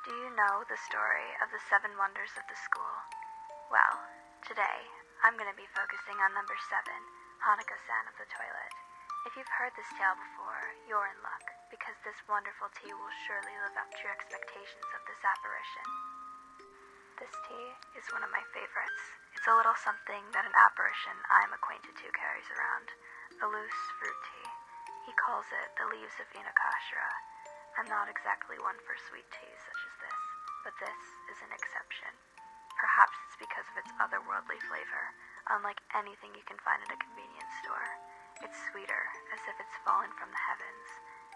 Do you know the story of the 7 wonders of the school? Well, today, I'm going to be focusing on number 7, Hanako-Kun of the toilet. If you've heard this tale before, you're in luck, because this wonderful tea will surely live up to your expectations of this apparition. This tea is one of my favorites. It's a little something that an apparition I'm acquainted to carries around, a loose fruit tea. He calls it the leaves of Inukashira. I'm not exactly one for sweet teas such as this, but this is an exception. Perhaps it's because of its otherworldly flavor, unlike anything you can find at a convenience store. It's sweeter, as if it's fallen from the heavens,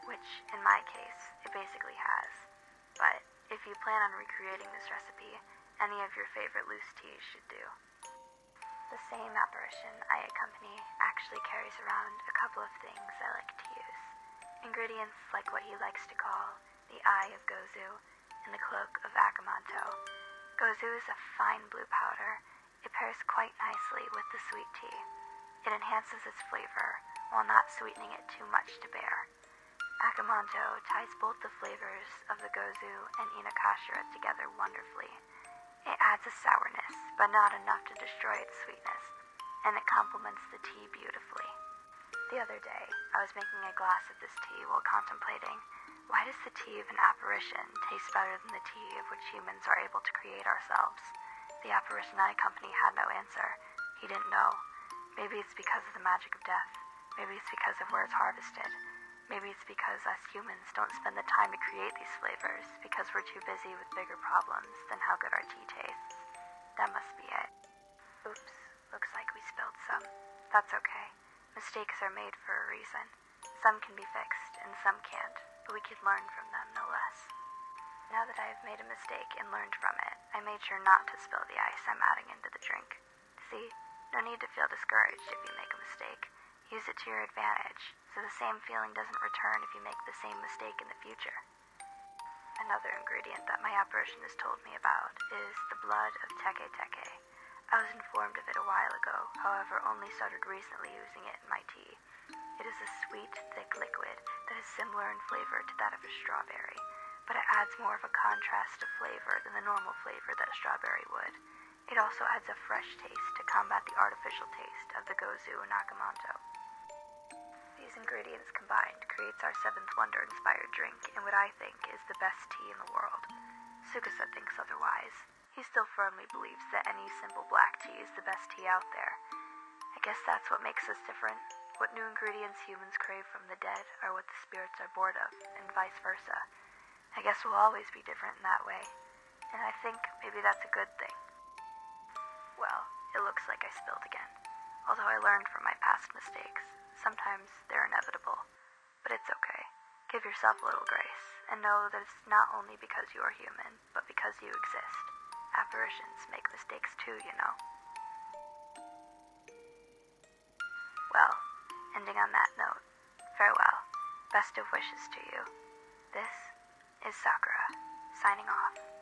which, in my case, it basically has. But if you plan on recreating this recipe, any of your favorite loose teas should do. The same apparition I accompany actually carries around a couple of things I like to use. Ingredients like what he likes to call the eye of gozu and the cloak of akamanto. Gozu is a fine blue powder. It pairs quite nicely with the sweet tea. It enhances its flavor while not sweetening it too much to bear. Akamanto ties both the flavors of the gozu and inukashira together wonderfully. It adds a sourness, but not enough to destroy its sweetness, and it complements the tea beautifully. The other day, I was making a glass of this tea while contemplating, why does the tea of an apparition taste better than the tea of which humans are able to create ourselves? The apparition I accompany had no answer. He didn't know. Maybe it's because of the magic of death. Maybe it's because of where it's harvested. Maybe it's because us humans don't spend the time to create these flavors because we're too busy with bigger problems than how good our tea tastes. That must be it. Oops, looks like we spilled some. That's okay. Mistakes are made for a reason. Some can be fixed and some can't, but we can learn from them no less. Now that I have made a mistake and learned from it, I made sure not to spill the ice I'm adding into the drink. See, no need to feel discouraged if you make a mistake. Use it to your advantage, so the same feeling doesn't return if you make the same mistake in the future. Another ingredient that my apparition has told me about is the blood of teke-teke. I was informed of it a while ago, however only started recently using it in my tea. It is a sweet, thick liquid that is similar in flavor to that of a strawberry, but it adds more of a contrast of flavor than the normal flavor that a strawberry would. It also adds a fresh taste to combat the artificial taste of the gozu and akamanto. These ingredients combined creates our 7th wonder-inspired drink in what I think is the best tea in the world. Tsukasa thinks otherwise. He still firmly believes that any simple black tea is the best tea out there. I guess that's what makes us different. What new ingredients humans crave from the dead are what the spirits are bored of, and vice versa. I guess we'll always be different in that way, and I think maybe that's a good thing. Well, it looks like I spilled again. Although I learned from my past mistakes, sometimes they're inevitable. But it's okay. Give yourself a little grace, and know that it's not only because you are human, but because you exist. Apparitions make mistakes too, you know. Well, ending on that note, farewell. Best of wishes to you. This is Sakura, signing off.